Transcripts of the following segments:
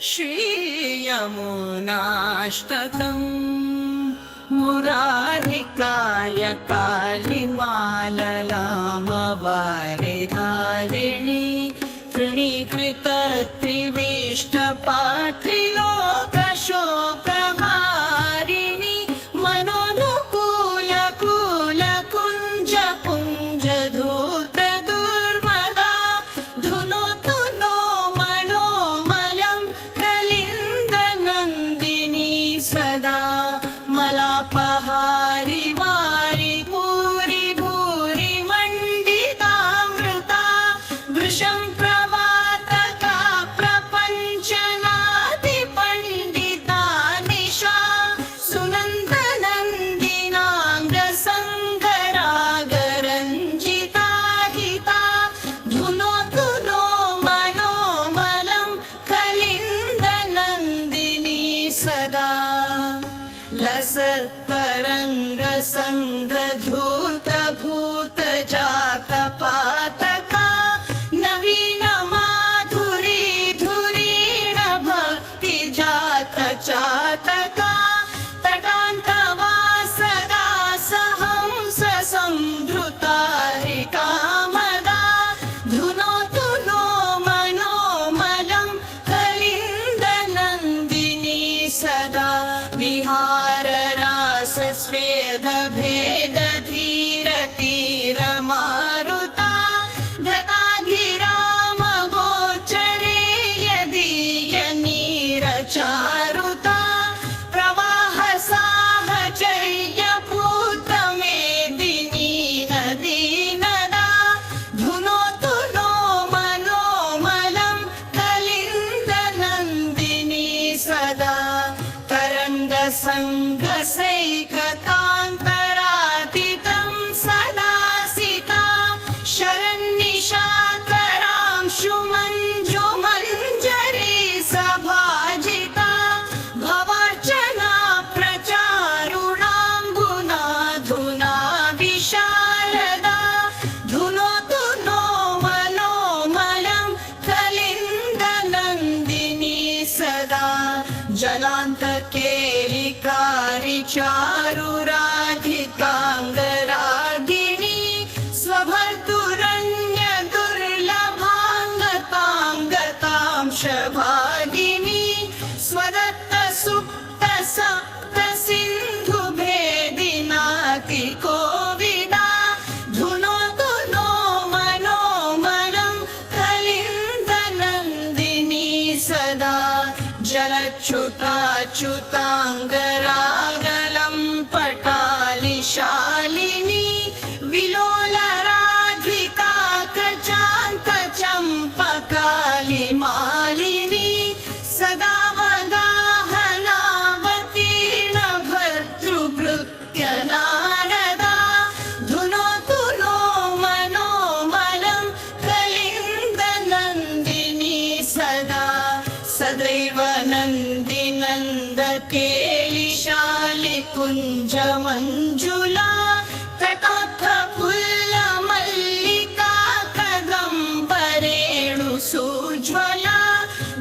श्रीयमुनाष्टकम् मुरारिकाय कालिमाललामवारिधारिणी तृणीकृतत्रिविष्टपात्रिलोकशोकहारिणि मनोनुकूलकुलकुञ्जपुञ्जधूतदुर्मदा धुनोतु नो मनोमलं कलिन्दनन्दिनी सदा मलापहारि वारि भूरि भूरि मण्डितामृता वृषं प्रवातका प्रपञ्चनादिपण्डिता निशा सुनन्दनन्दिनाङ्गसङ्गरागरञ्जिता हिता धुनोतु नो मनोमलं कलिन्दनन्दिनी सदा लसत्तरङ्गसङ्गधूतभूतजातपातका नवीनमाधुरी धुरीण भक्तिजातचातका तटान्तवासदा सहंस संधृतारिकामदा धुनोतु नो मनोमलं कलिन्दनन्दिनी सदा विहाररासस्वेदभेदधीरतीरमारुता गताधिरामगोचरे यदीयनीरचारुता प्रवाहसाहचर्यपूतमेदिनी नदीनदा धुनोतु नो मनोमलं कलिन्दनन्दिनी सदा तरङ्गसङ्गसैकतान्तरातीतं सदासिता शरन्निशाकरांशुमञ्जुमञ्जरी सभाजिता भवार्चना प्रचारुणाम्बुनाधुना विशारदा धुनोतु नो मनोमलं कलिन्दनन्दिनी सदा जलान्तकेलिकारि चारुराधिकाङ्गरागिणी स्वभर्तुरन्यदुर्लभाङ्गतां शभागिनी स्वदत्तसुप्तसप्तसिन्धुभेदिनातिकोविदा धुनोतु नो मनोमलं कलिन्दनन्दिनी सदा जलच्युताच्युताङ्गरागलं पटालिशालिनी विलोलराधिका कचान्तचम्पकालिमालिनी सदा वदाहनावतीर्ण भर्तृभृत्यनारदा धुनोतु नो मनोमलं कलिन्दनन्दिनी सदा सदैव नन्दिनन्दकेलिशालिकुञ्जमञ्जुला तटोत्थपुल्लमल्लिका कदम्बरेणुसूज्ज्वला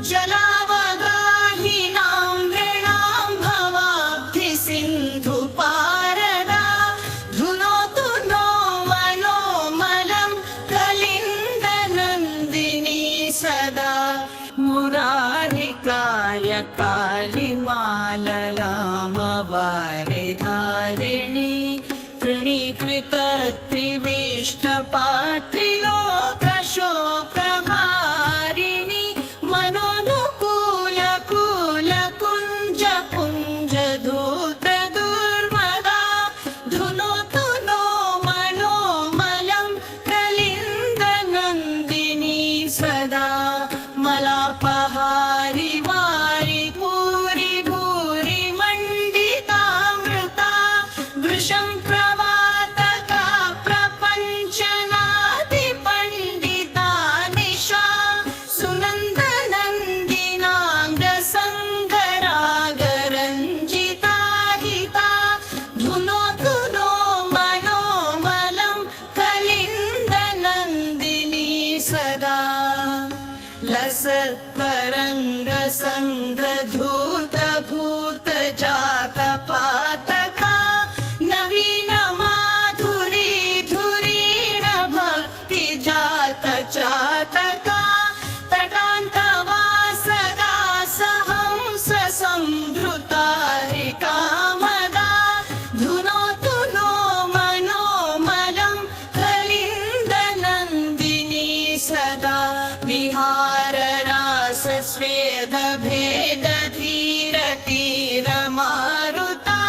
जलावगाहिनां नृणां भवाब्धिसिन्धुपारदा धुनोतु नो मनोमलं कलिन्दनन्दिनी सदा मुरारिकाय कालिमाललामवारिधारिणी तृणीकृतत्रिविष्टपात्रिलोकशोकहारिणि मनोनुकूलकुलकुञ्जपुञ्जधूतदुर्मदा धुनोतु नो मनोमलं कलिन्दनन्दिनी सदा मलापहारि वारि भूरि भूरि मण्डितामृता वृषं प्रवातका प्रपञ्चनादिपण्डिता निशा सुनन्दनन्दिनाङ्गसङ्गरागरञ्जिता हिता धुनोतु नो मनोमलं कलिन्दनन्दिनी सदा सत्तरंग संग धूत भूत जात पातका नवीन माधुरी धुरीण भक्ति जात चातका तटांत वासदा सहंस संभृतारिका मदा धुनोतु नो मनोमलं कलिन्दनन्दिनी सदा विहार रास स्वेद भेद धीर तीर मारुता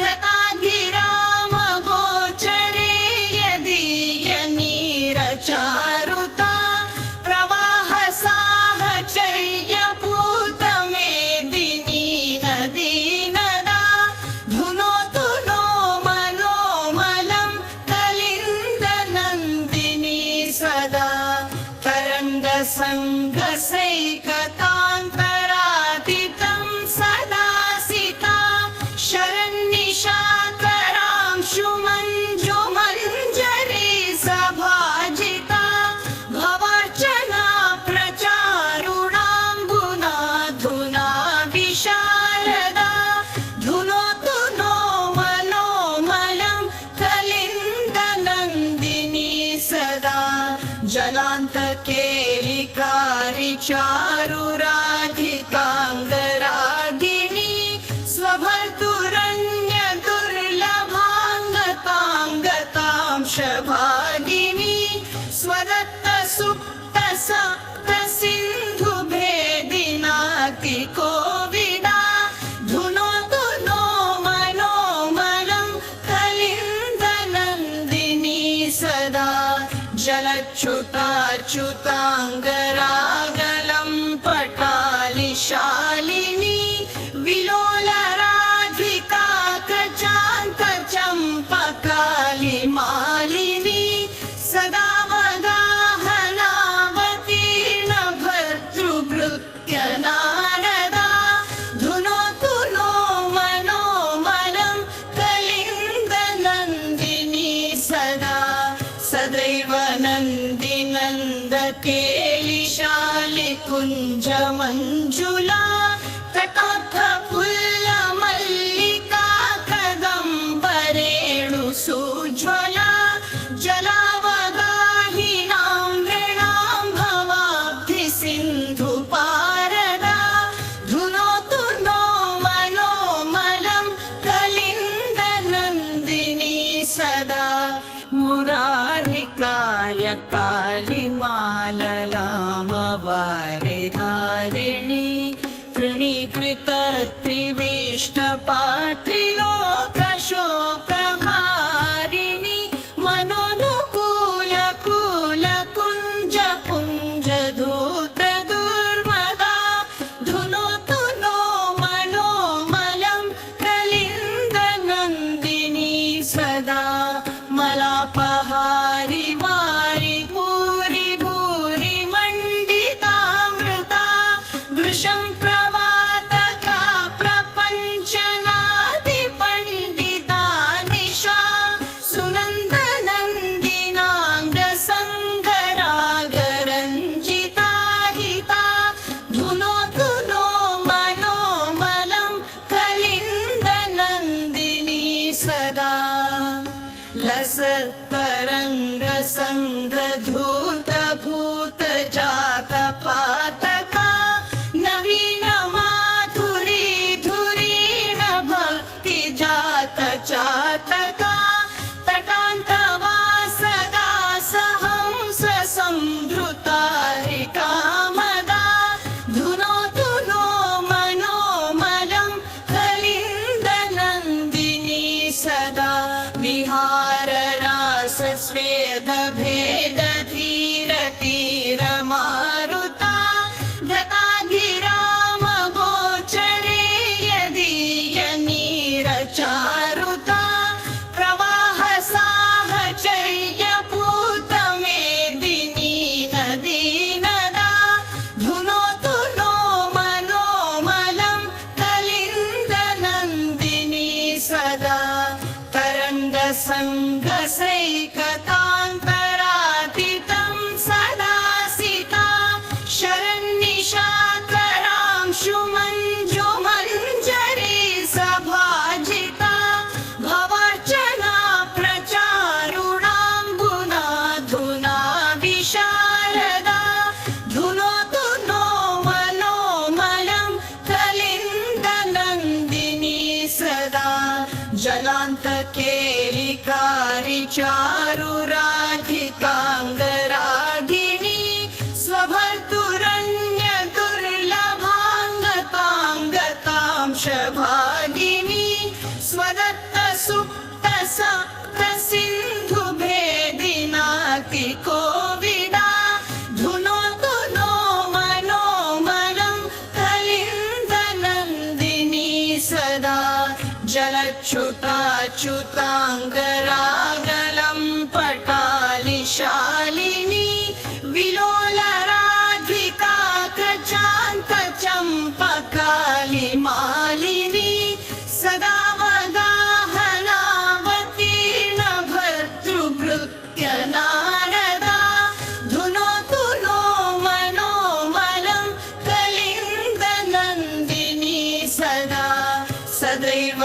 धतागिराम गोचरे यदीय नीर चारुता प्रवाह साहचर्य पूत मेदिनी नदी नदा धुनोतु नो मनोमलं कलिन्दनन्दिनी सदा तरंग संग सैकतान्तरातीतं सदा सिता शरन्निशाकरांशु मञ्जुमञ्जरी सभाजिता भवार्चना प्रचारुणाम्बुना धुना विशारदा धुनोतु नो मनोमलं कलिन्दनन्दिनी सदा जलान्तकेलिकारि चारुराधिकाङ्गरागिणी स्वभर्तुरन्य दुर्लभाङ्गतां शभागिनी स्वदत्त सुप्त सप्त सिन्धु भेदिनाति कोविदा धुनोतु नो मनोमलं कलिन्दनन्दिनी सदा जलच्युताच्युताङ्गरागलं पटालिशालिनी विलोलराधिका कचान्त चम्पकालि मालिनी सदा वदाहनावतीर्ण भर्तृभृत्य नारदा धुनोतु नो मनोमलं कलिन्दनन्दिनी सदा सदैव नन्दिनन्दकेलिशालि कुञ्ज मञ्जुला कटाक्ष फुल्ल मल्लिका कदम्बरेणु सुज्वला जलावगाहिनां नृणां भवाब्धि सिन्धु पारदा धुनोतु नो मनोमलं कलिन्दनन्दिनी सदा मुरारिकाय कालिमाललामवारिधारिणी तृणीकृत त्रिविष्टपात्रिलोकशोकभारिणि मनोनुकूल कूल कुञ्ज पुञ्ज धूत दुर्मदा धुनोतु नो मनोमलं कलिन्दनन्दिनी सदा मलापहारि वारि पूरि भूरि मण्डितामृता वृषं प्रवातका प्रपञ्चनादिपण्डिता केलिकारी चारु राधिकाङ्गरागिणी स्वभर्तुरन्य दुर्लभाङ्गताङ्गतां शभागिनी स्वदत्त सुप्त सप्त सिन्धु भेदिनाति कोविदा धुनोतु नो मनोमलं कलिन्दनन्दिनी सदा जलच्युताच्युताङ्गरागलं पटालिशालिनी विलोलराधिका कचान्तचम्पकालिमालिनी सदा वदाहनावतीर्ण भर्तृभृत्य नारदा धुनोतु नो मनोमलं कलिन्दनन्दिनी सदा सदैव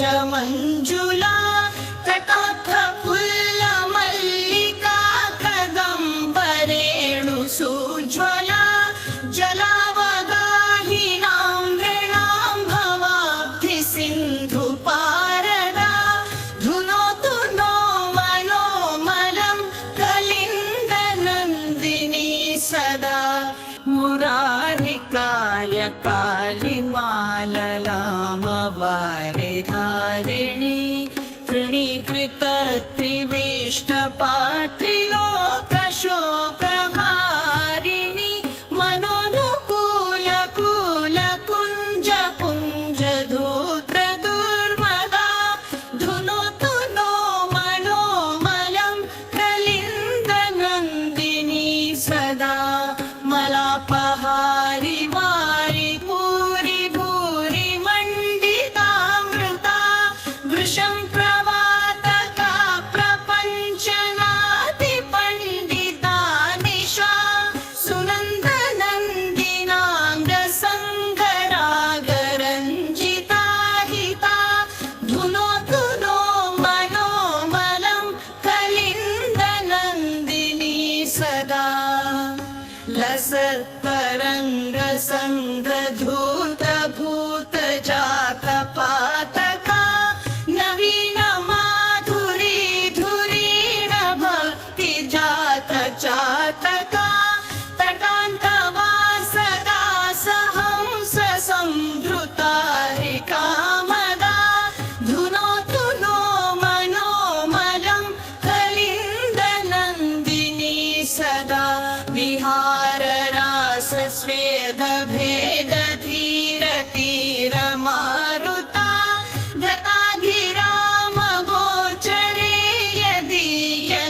नन्दिनन्दकेलिशालिकुञ्जमञ्जुला तटोत्थपुल्लमल्लिका कदम्बरेणुसूज्ज्वला जलावगाहिनां नृणां भवाब्धिसिन्धुपारदा धुनोतु नो मनोमलं कलिन्दनन्दिनी सदा मुरारिकाय कालिमाललामवारिधारिणी तृणीकृतत्रिविष्टपात्रिलोकशोकहारिणी मनोनुकूलकुलकुञ्जपुञ्जधूत्रदुर्मदा धुनोतु नो मनोमलं कलिन्दनन्दिनी सदा मलापहारि वारि पूरि भूरि मण्डितामृता वृषं प्रवातका प्रपञ्चनातिपण्डिता निशा सुनन्दनन्दिनाङ्गसङ्गरागरञ्जिता हिता धुनोतु नो मनोमलं कलिन्दनन्दिनी सदा लसत्तरङ्गसङ्गधूतभूतजातपातका नवीनमाधुरी धुरीण भक्तिजातचातका तटान्तवासदा सहंस संधृतारिकामदा धुनोतु नो मनोमलं कलिन्दनन्दिनी सदा विहाररासस्वेदभेदधीरतीरमारुता गताधिरामगोचरे यदीयनीरचारुता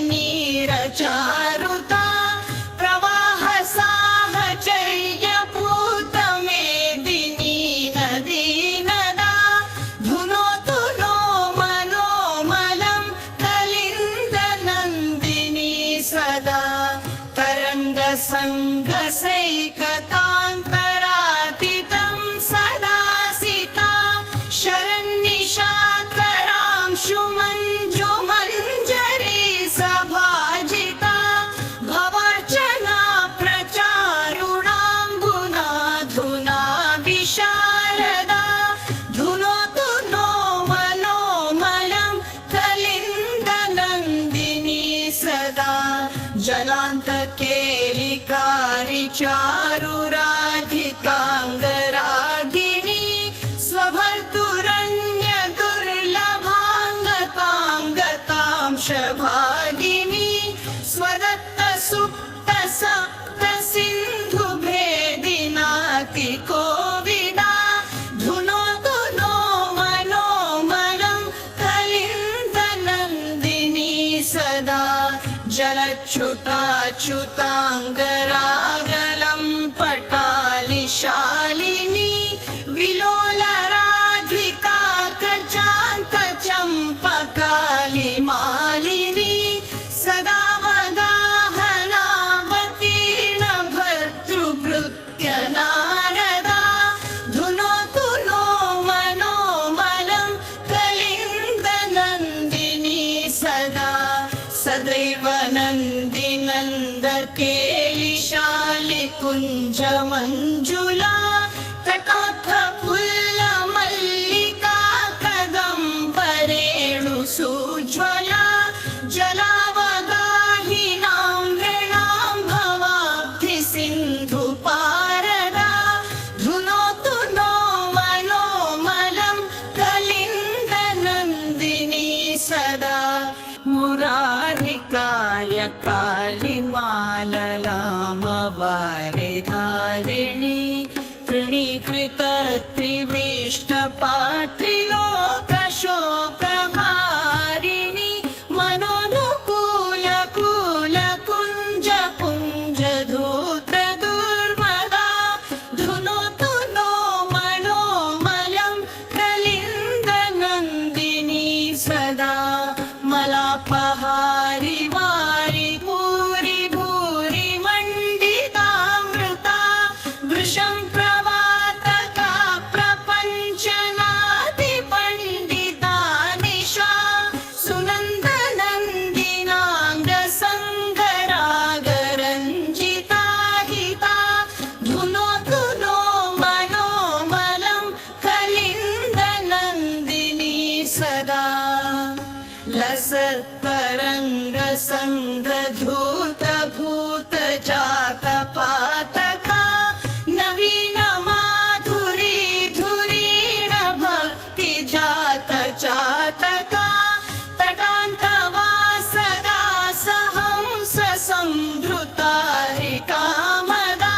प्रवाहसाहचर्यपूतमेदिनी नदी नदा धुनोतु नो मनोमलं कलिन्दनन्दिनी सदा तरङ्गसङ्गसैकतान्तरातितं सदा सिता शरन्निशाकरांशुमञ्जुमञ्जरी सभाजिता भवार्चना प्रचारुणाम्बुनाधुना विशारदा धुनोतु नो मनोमलं कलिन्दनन्दिनी सदा जलान्तकेलिकारी चारु राधिकाङ्गरागिणी स्वभर्तुरन्य दुर्लभाङ्गताङ्गतां शभागिनी स्वदत्त सुप्त सप्त सिन्धु भेदिनाति कोविदा धुनोतु नो मनोमलं कलिन्दनन्दिनी सदा जलच्युताच्युताङ्गरागलं पटालिशालिनी विलोलराधिका कचान्तचम्पकालिमालिनी सदा वदाहनावतीर्ण भर्तृभृत्य नारदा धुनोतु नो मनोमलं कलिन्दनन्दिनी सदा सदैव नन्दिनन्दकेलिशालिकुञ्जमञ्जुला तटोत्थपुल्लमल्लिका जलावगाहिनां नृणां भवाब्धिसिन्धुपारदा धुनोतु नो मनोमलं कलिन्दनन्दिनी सदा मुरारिकाय कालिमाललामवारिधारिणी तृणीकृतत्रिविष्टपात्रिलोकशोकहारिणि मनोनुकूलकुलकुञ्जपुञ्जधूतदुर्मदा धुनोतु नो मनोमलं कलिन्दनन्दिनी सदा मलापहारि वारि पूरि भूरि मण्डितामृता वृषं प्रवातका प्रपञ्चनादिपण्डिता निशा सुनन्दनन्दिनाङ्गसङ्गरागरञ्जिता हिता धुनोतु नो मनोमलं कलिन्दनन्दिनी सदा लसत्तरङ्गसङ्गधूतभूतजातपातका नवीनमाधुरी धुरीण भक्तिजातचातका तटान्तवासदा सहंस संधृता कामदा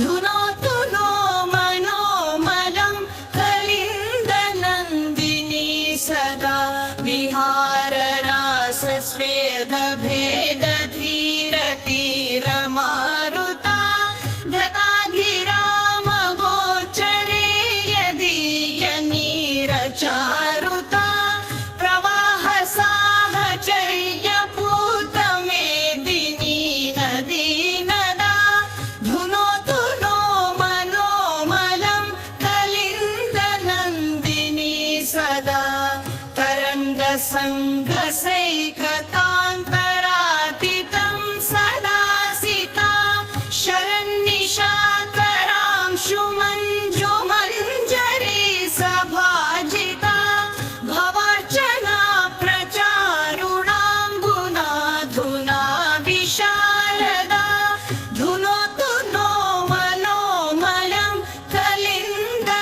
धुनोतु नो मनोमलं कलिन्दनन्दिनी सदा विहाररासस्वेदभेदधीरतीरमारुता धताधिरामगोचरे यदीयनीरचारुता प्रवाहसाहचर्यपूतमेदिनी नदी नदा धुनोतु नो मनोमलं कलिन्दनन्दिनी सदा तरङ्गसङ्घसैकतान्तरातीतं सदासिता शरन्निशाकरांशुमञ्जुमञ्जरी सभाजिता भवार्चना प्रचारुणाम्बुनाधुना विशारदा धुनोतु नो मनोमलं कलिन्दनन्दिनी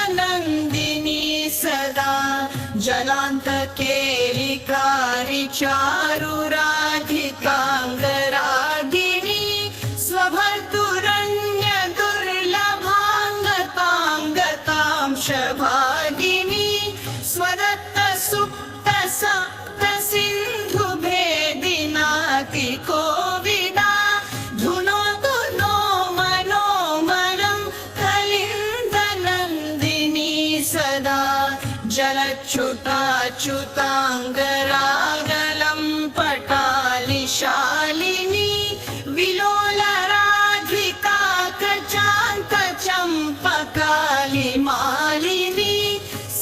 सदा जलान्तकेलिकारि चारुराधिकाङ्गरागिणी स्वभर्तुरन्यदुर्लभाङ्गतां शभागिनी स्वदत्तसुप्तसप्तसिन्धुभेदिनाति कोविदा धुनोतु नो मनोमलं कलिन्दनन्दिनी सदा जलच्युताच्युताङ्गरागलं पटालिशालिनी विलोलराधिका कचान्तचम्पकालिमालिनी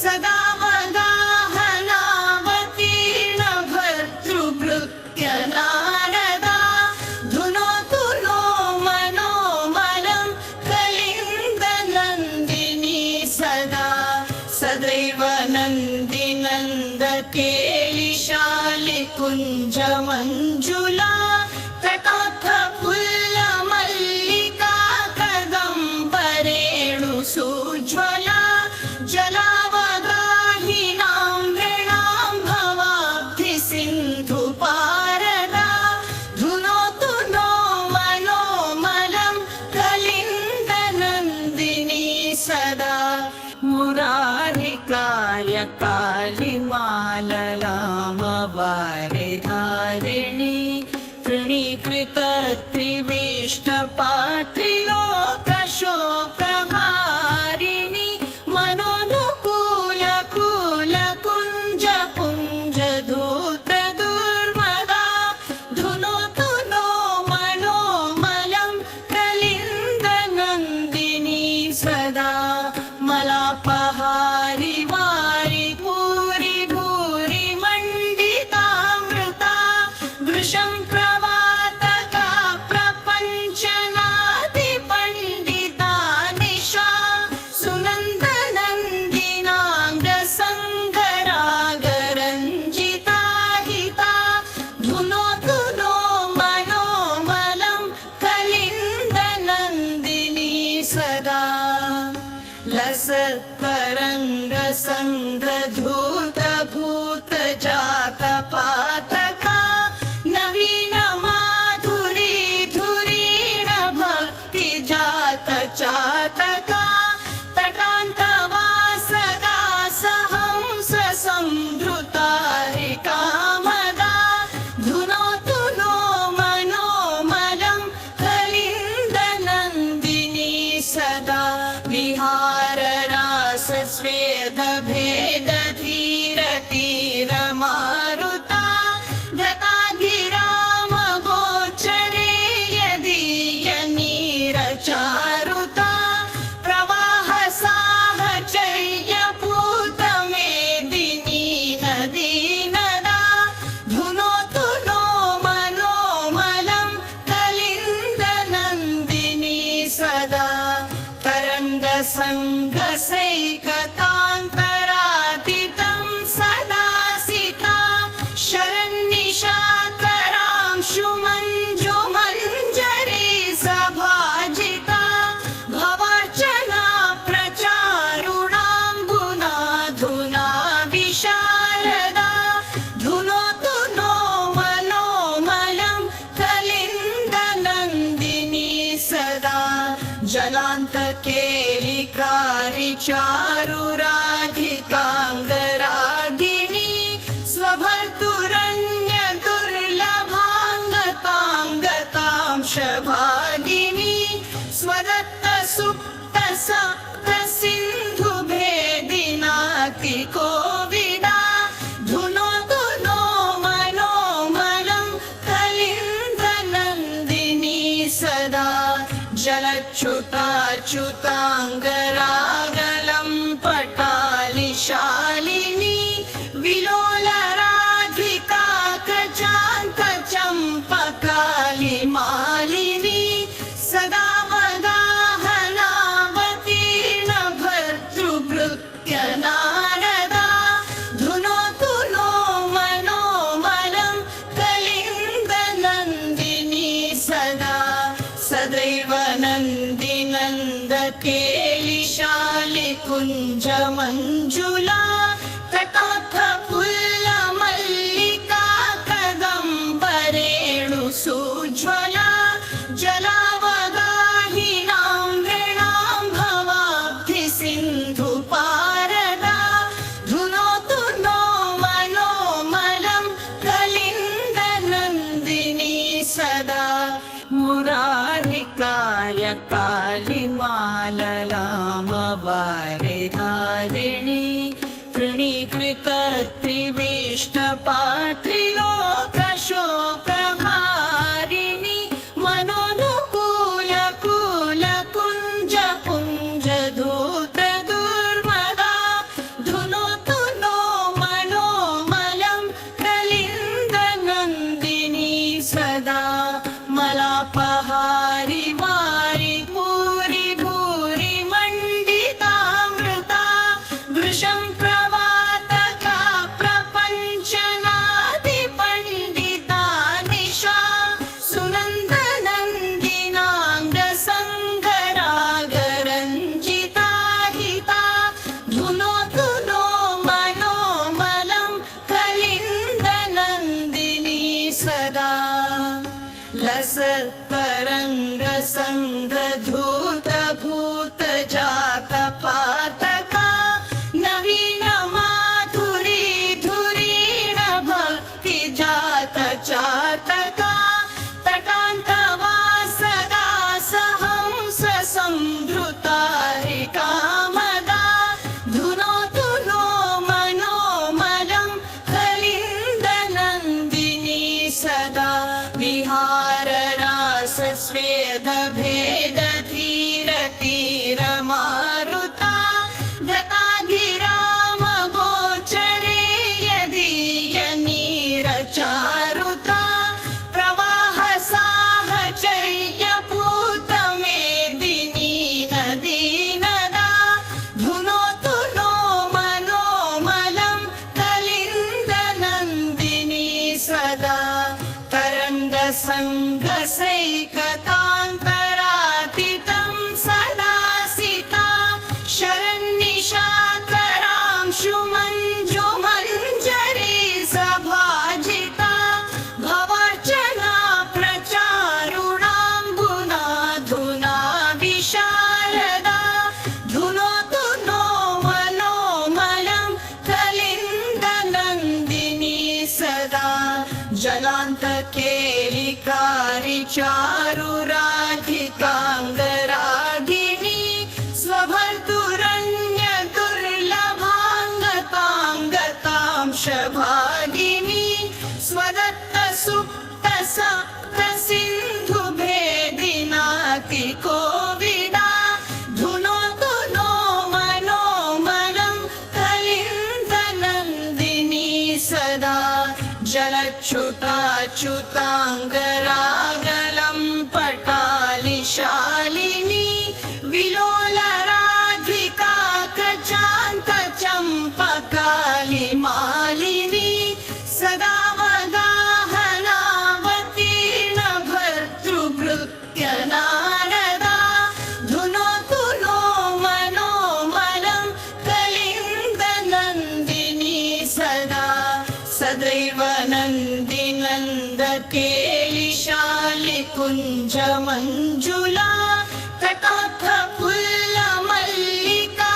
सदा वदाहनावतीर्ण भर्तृभृत्यनारदा धुनोतु नो मनोमलं कलिन्दनन्दिनी सदा सदैव नन्दिनन्दकेलिशालिकुञ्जमञ्जुला तटोत्थपुल्लमल्लिका कदम्बरेणुसुज्ज्वला जलावगाहिनां नृणां भवाब्धिसिन्धुपारदा धुनोतु नो मनोमलं कलिन्दनन्दिनी सदा मुरारिकाय कालिमाललामवारिधारिणी तृणीकृतत्रिविष्टपात्रिलोकशोकहारिणि मनोनुकूलकुलकुञ्जपुञ्जधूतदुर्मदा धुनोतु नो मनोमलं कलिन्दनन्दिनी सदा मलापहारि वारि पूरि भूरि मण्डितामृता वृषं प्रवातका प्रपञ्चनादिपण्डिता निशा सुनन्दनन्दिनाङ्गसङ्गरागरञ्जिता हिता धुनो चारुराधिकाङ्गरागिणी स्वभर्तुरन्यदुर्लभाङ्गताङ्गतां शभागिनी स्वदत्तसुप्तसप्तसिन्धुभेदिनातिकोविदा धुनोतु नो मनोमलं कलिन्दनन्दिनी सदा जलच्युताच्युताङ्गरागलं पटालिशालिनी विलोलराधिका कचान्तचम्पकालिमालिनी सदा मदाहनावतीर्ण भर्तृभृत्यनारदा धुनोतु नो मनोमलं कलिन्दनन्दिनी सदा सदैव नन्दिनन्दकेलिशालिकुञ्जमञ्जुला तटोत्थपुल्लमल्लिका कदम्बरेणुसुज्ज्वला जलावगाहिनां नृणां भवाब्धिसिन्धुपारदा धुनोतु नो मनोमलं कलिन्दनन्दिनी सदा मुरारिकाय कालिमाललामवारिधारिणी तृणीकृतत्रिविष्टपात्रिलोकशोकहारिणि मनोनुकूलकुलकुञ्जपुञ्जधूतदुर्मदा धुनोतु नो मनोमलं कलिन्दनन्दिनी सदा मलापहारि वारि पूरि भूरि मण्डितामृता वृषं प्रवातका प्रपञ्चनादिपण्डिता निशा सुनन्दनन्दिनाङ्गसङ्गरागरञ्जिता हिता धुनोतु नो मनोमलं कलिन्दनन्दिनी सदा लसत्तरङ्गसङ्गधूतभूतजातपातका नवीनमाधुरी धुरीण भक्तिजातचातका तटान्तवासदा सहंस संधृतारिकामदा धुनोतु नो मनोमलं कलिन्दनन्दिनी सदा विहाररासस्वेदभेदधीरतीरमारुता गतागिरामगोचरे यदीयनीरचारुता प्रवाहसाहचर्यपूतमेदिनी नदीनदा धुनोतु नो मनोमलं कलिन्दनन्दिनी सदा तरङ्गसङ्गसैकतान्तरातितं सदासिता शरन्निशाकरांशुमञ्जुमञ्जरी सभाजिता भवार्चना प्रचारुणाम्बुनाधुना विशारदा धुनोतु नो मनोमलं कलिन्दनन्दिनी सदा जलान्तकेलिकारि चारुराधिकाङ्गरागिणी स्वभर्तुरन्यदुर्लभाङ्गताङ्गतां शभागिनी स्वदत्तसुप्तसप्तसिन्धुभेदिनातिकोविदा धुनोतु नो मनोमलं कलिन्दनन्दिनी सदा जलच्युताच्युताङ्गरागलं पटालिशालिनी विलोलराधिका कचान्तचम्पकालिमालिनी सदा मदाहनावतीर्ण भर्तृभृत्यनारदा धुनोतु नो मनोमलं कलिन्दनन्दिनी सदा सदैव नन्दिनन्दकेलिशालिकुञ्जमञ्जुला तटोत्थपुल्लमल्लिका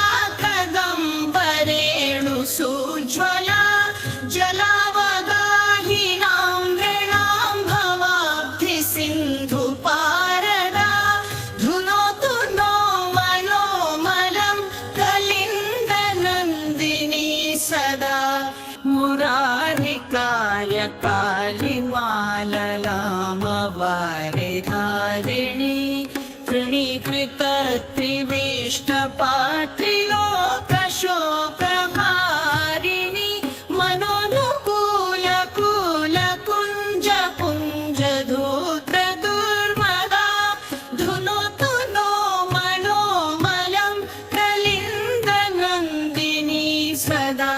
माललामवारिधारिणी तृणीकृतत्रिविष्टपात्रिलोकशोकहारिणि मनोनुकूलकुलकुञ्जपुञ्जधूत्रदुर्मदा धुनोतु नो मनोमलं कलिन्दनन्दिनी सदा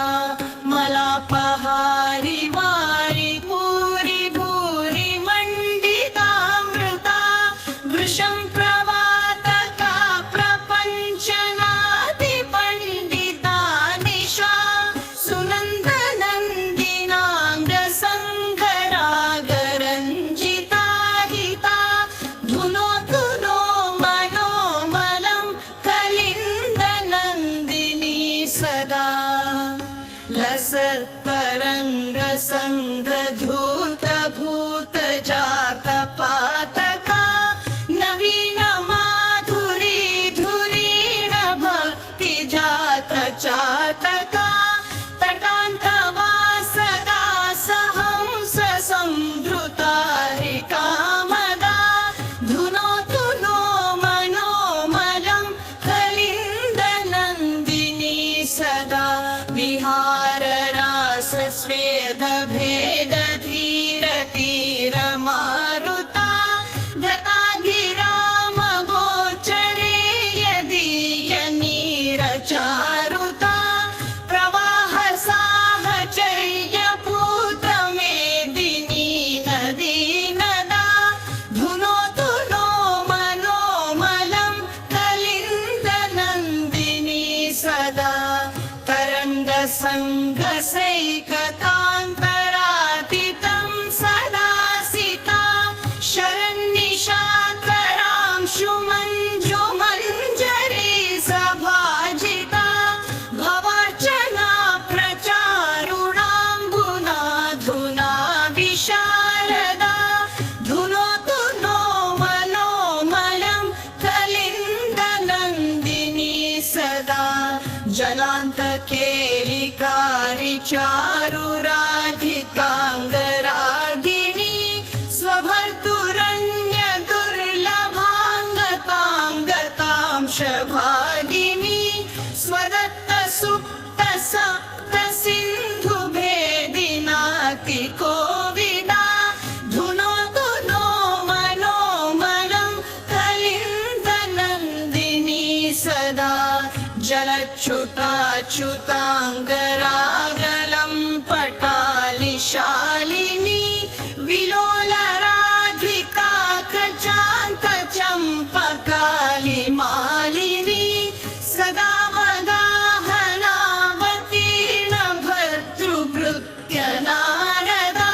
मलापहारि वारि भूरि भूरि मण्डितामृता वृषं प्रवातका प्रपञ्चनादिपण्डिता निशा सुनन्दनन्दिनाम्रसङ्गरागरञ्जिता हिता धुनोतु नो मनोमलं कलिन्दनन्दिनी सदा लसत्तरङ्गसङ्गधूतभूतजातपातका नवीनमाधुरी धुरीण भक्तिजातचातका तटान्तवासदा सहंस संधृतारिकामदा धुनोतु नो मनोमलं कलिन्दनन्दिनी सदा विहाररासस्वेदभेदधीरतीरमारुता गतागिरामगोचरे यदीयनीरचारुता प्रवाहसाहचर्यपूतमेदिनी नदी नदा धुनोतु नो मनोमलं कलिन्दनन्दिनी सदा तरङ्गसङ्गसैकतान्तरातीतं सदासिता शरन्निशाकरांशुमञ्जुमञ्जरी सभाजिता भवार्चना प्रचारुणाम्बुनाधुना विशारदा धुनोतु नो मनोमलं कलिन्दनन्दिनी सदा जलान्तकेलिकारि चारुराधिकाङ्गरागिणी स्वभर्तुरन्यदुर्लभाङ्गतां शभागिनी स्वदत्तसुप्तसप्तसिन्धुभेदिनातिकोविदा धुनोतु नो मनोमलं कलिन्दनन्दिनी सदा जलच्युताच्युताङ्गरागलं पटालिशालिनी विलोलराधिका कचान्तचम्पकालिमालिनी सदा वदाहनावतीर्ण भर्तृभृत्यनारदा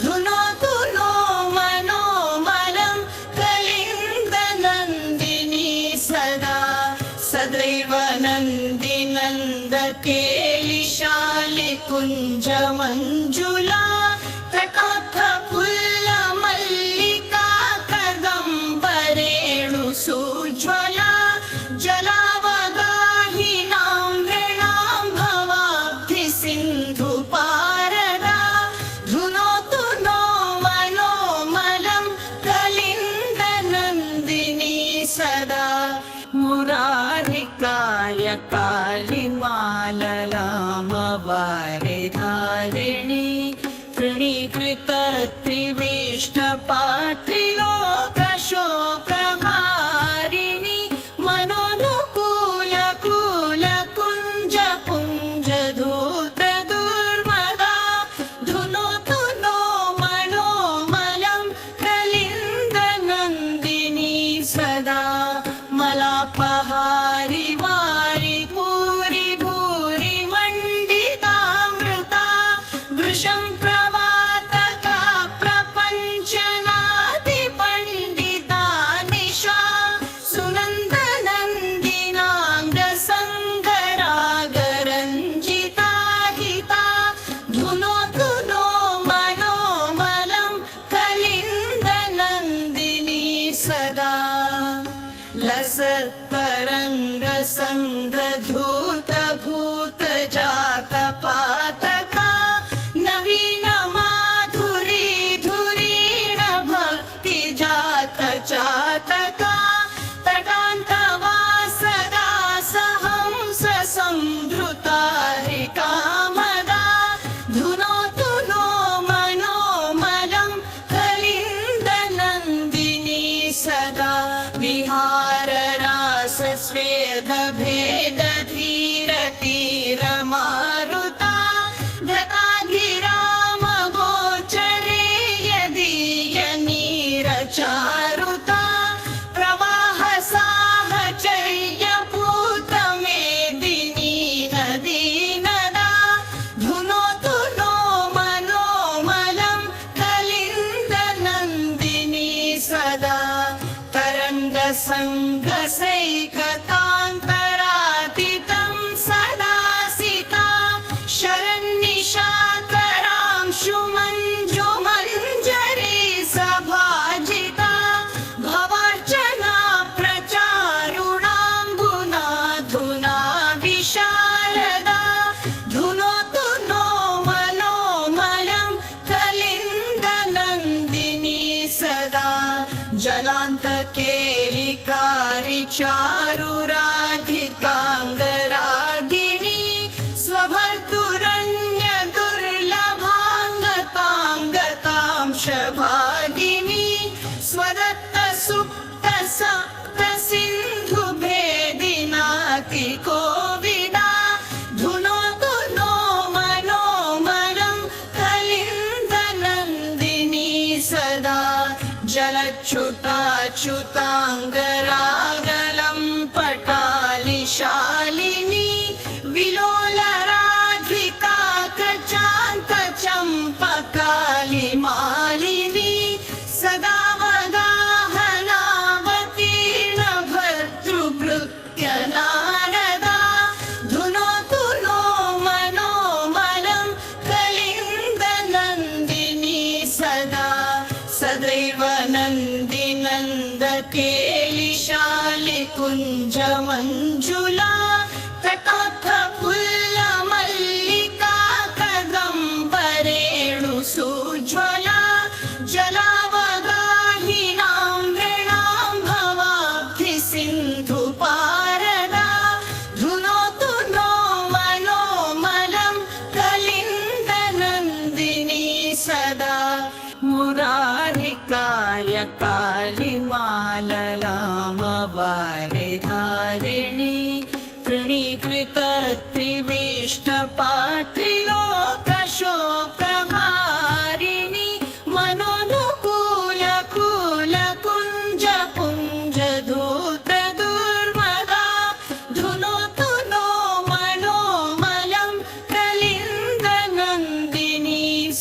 धुनोतु नो मनोमलं कलिन्दनन्दिनी सदा सदैव नन्दिनन्दकेलिशालिकुञ्जमञ्जुला तटोत्थपुल्लमल्लिका कदम्बरेणुसूज्ज्वला जलावगाहिनां नृणां भवाब्धिसिन्धुपारदा धुनोतु नो मनोमलं कलिन्दनन्दिनी सदा मुरारिकाय कालिमाललामवारिधारिणी तृणीकृतत्रिविष्टपात्रिलोकशोकहारिणि मनोनुकूलकुलकुञ्जपुञ्जधूत्रदुर्मदा धुनोतु नो मनोमलं कलिन्दनन्दिनी सदा मलापहारि वारि भूरि भूरि मण्डितामृता वृषं प्रवातका प्रपञ्चनादिपण्डिता सङ्गसैकतान्तरातीतं सदासिता शरन्निशाकरांशु मञ्जुमञ्जरी सभाजिता भवार्चना प्रचारुणाम्बुनाधुना विशारदा धुनोतु नो मनोमलं कलिन्दनन्दिनी सदा जलान्तकेलिकारि चारुराधिकाङ्गरागिणी स्वभर्तुरन्यदुर्लभाङ्गतां शभागिनी स्वदत्तसुप्तसिन्धुभेदिनातिकोविदा धुनोतु नो मनोमलं कलिन्दनन्दिनी सदा जलच्युताच्युताङ्गरागलं पटालिशालिनी विलोलराधिका कचान्तचम्पकालिमालिनी सदा वदाहनावतीर्ण भर्तृभृत्यनारदा धुनोतु नो मनोमलं कलिन्दनन्दिनी सदा सदैव नन्दिनन्दकेलिशालिकुञ्जमञ्जुला तटोत्थपुल्लमल्लिका कदम्बरेणुसुज्ज्वला जलावगाहिनां नृणां भवाब्धिसिन्धुपारदा धुनोतु नो मनोमलं कलिन्दनन्दिनी सदा मुरारिकाय कालिमाललामवारिधारिणी तृणीकृतत्रिविष्टपात्रिलोकशोकभारिणि मनोनुकूलकुलकुञ्जपुञ्जधूतदुर्मदा धुनोतु नो मनोमलं कलिन्दनन्दिनी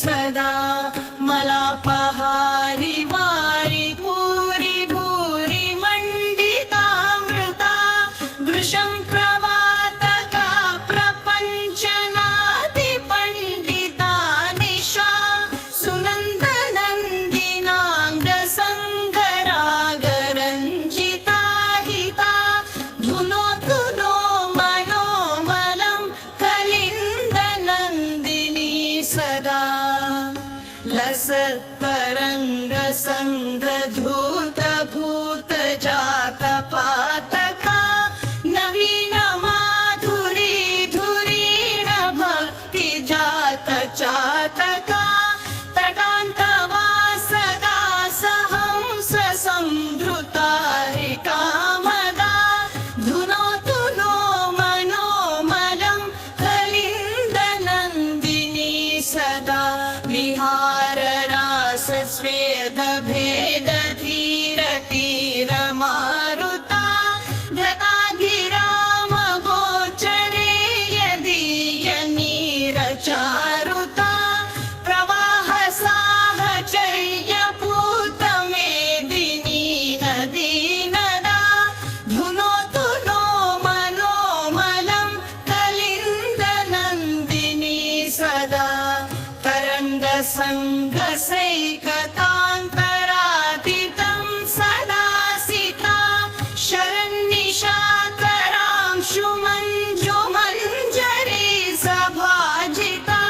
सदा मलापहारि वारि भूरि भूरि मण्डितामृता वृषं प्रवातका प्रपञ्चनादिपण्डिता निशा सुनन्दनन्दिनाङ्गसङ्गरागरञ्जिता हिता धुनोतु नो मनोमलं कलिन्दनन्दिनी सदा लसत्तरङ्गसङ्गधूतभूतजातपातका नवीनमाधुरी धुरीण भक्तिजातचातका तटान्तवासदा सहंस संधृतारिकामदा धुनोतु नो मनोमलं कलिन्दनन्दिनी सदा विहाररास स्वेदभेदधीरतीरमारुता धताधिरामगोचरे यदीयनीरचारुता प्रवाहसाहचर्यपूतमेदिनी नदीनदा धुनोतु नो मनोमलं कलिन्दनन्दिनी सदा तरङ्गसङ्गसैकतान्तरातीतं सदासिता शरन्निशाकरांशु मञ्जुमञ्जरी सभाजिता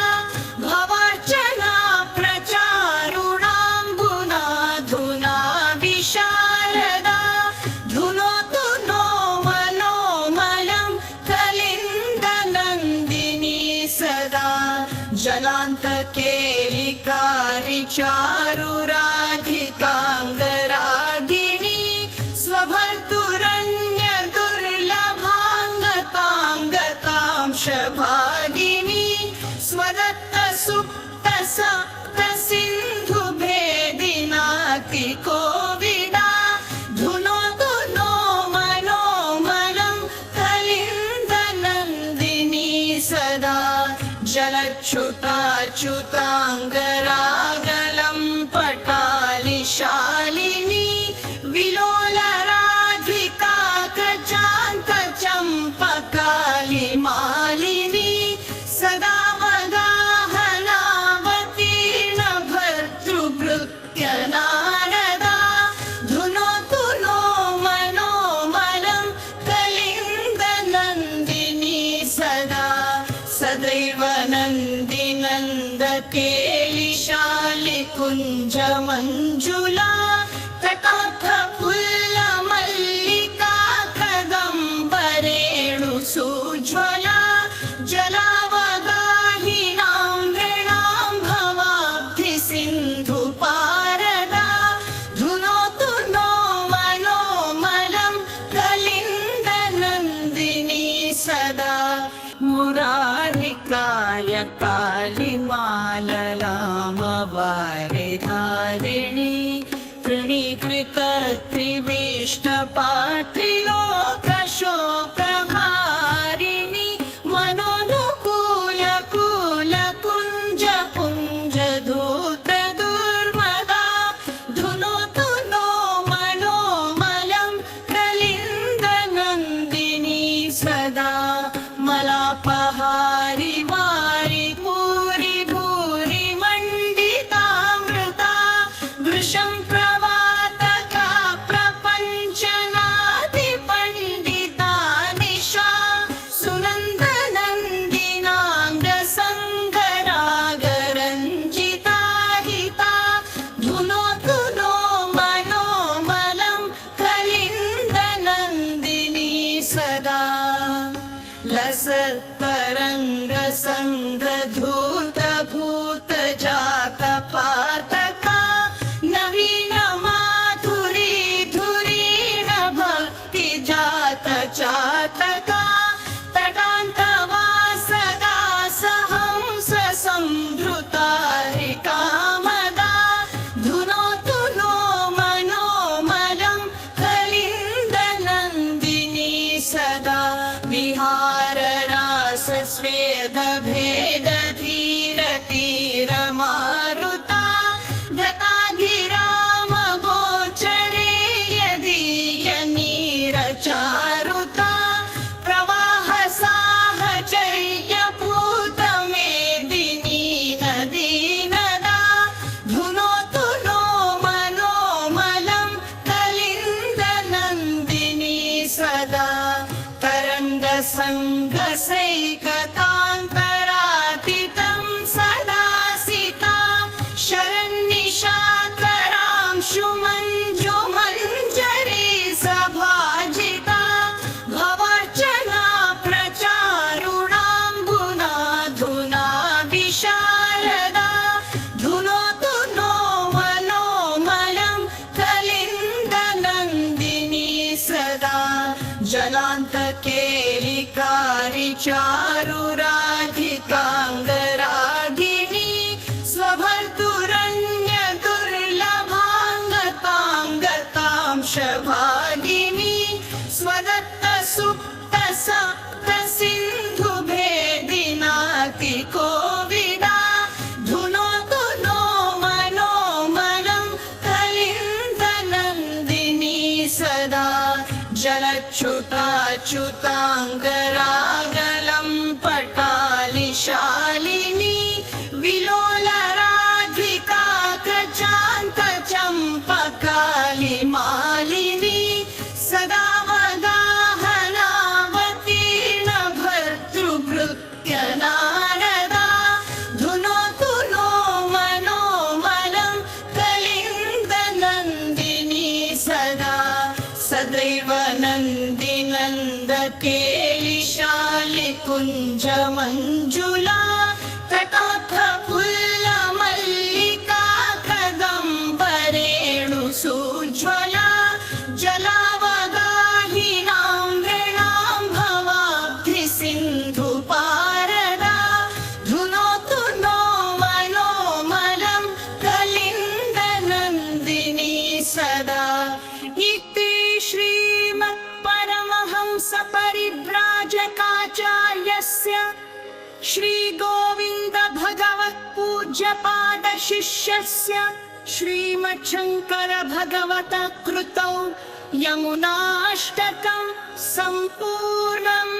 भवार्चना प्रचारुणाम्बुनाधुना विशारदा धुनोतु नो मनोमलं कलिन्दनन्दिनी सदा जलान्तकेलिकारि चारुराधिकाङ्गरागिणी स्वभर्तुरन्यदुर्लभाङ्गतां शभागिनी स्वदत्तसुप्तसिन्धुभेदिनातिकोविदा धुनोतु नो मनोमलं कलिन्दनन्दिनी सदा जलच्युताच्युताङ्गरागलं पटा नारदा धुनोतु नो मनोमलं कलिन्दनन्दिनी सदा सदैव नन्दिनन्दकेलिशालिकुञ्जमञ्जुला तटाकफुल्लमल्लिका कदम्बरेणुसुज्ज्वला जलावगाहिनां नृणां भवाब्धिसिन्धुपारदा धुनोतु नो मनोमलं कलिन्दनन्दिनी सदा मुरारिकाय कालिमाललामवारिधारिणी तृणीकृतत्रिविष्टपात्रिलोकशोकभारिणि मनोनुकूलकुलकुञ्जपुञ्जधूतदुर्मदा धुनोतु नो मनोमलं कलिन्दनन्दिनी सदा मलापहारि वारि भूरि भूरि मण्डितामृता वृषं प्रवातका प्रपञ्चनादिपण्डिता निशा सुनन्दनन्दिनाङ्गसङ्गरागरञ्जिता हिता धुनोतु नो मनोमलं कलिन्दनन्दिनी सदा लसत्तरङ्गसङ्गधूतभूतजातपातका नवीनमाधुरी धुरीण भक्तिजातचातका तटान्तवासदा सहंस संधृतारिकामदा धुनोतु नो मनोमलं कलिन्दनन्दिनी सदा विहाररासस्वेदभेदधीरतीरमारुता गतागिरामगोचरे यदीयनीरचारुता प्रवाहसाहचर्यपूतमेदिनी नदीनदा धुनोतु नो मनोमलं कलिन्दनन्दिनी सदा तरङ्गसङ्गसैकतान्तरातितं सदासिता शरन्निशाकरांशुमञ्जुमञ्जरी सभाजिता भवार्चना प्रचारुणाम्बुनाधुना विशारदा धुनोतु नो मनोमलं कलिन्दनन्दिनी सदा जलान्तकेलिकारि चारुराधिकाङ्गरागिणी स्वभर्तुरन्यदुर्लभाङ्गताङ्गतांशभागिनी स्वदत्तसुप्तसप्तसिन्धुभेदिनातिकोविदा धुनोतु नो मनोमलं कलिन्दनन्दिनी सदा जलच्युताच्युताङ्गरागलं पटालिशालिनी विलोलराधिका कचान्तचम्पकालिमालिनी सदा वदाहनावतीर्ण भर्तृभृत्यनारदा धुनोतु नो मनोमलं कलिन्दनन्दिनी सदा सदैव नन्दिनन्दकेलिशालिकुञ्जमञ्जुला तटाकफुल्लमल्लिका कदम्बरेणुसुज्ज्वला जलावगाहिनां नृणां भवाब्धिसिन्धुपारदा धुनोतु नो मनोमलं कलिन्दनन्दिनी सदा इति श्रीमत्परमहंसपरिव्राजकाचार्यस्य श्रीगोविन्दभगवत्पूज्यपादशिष्यस्य श्रीमच्छङ्करभगवतः कृतौ यमुनाष्टकं सम्पूर्णम्।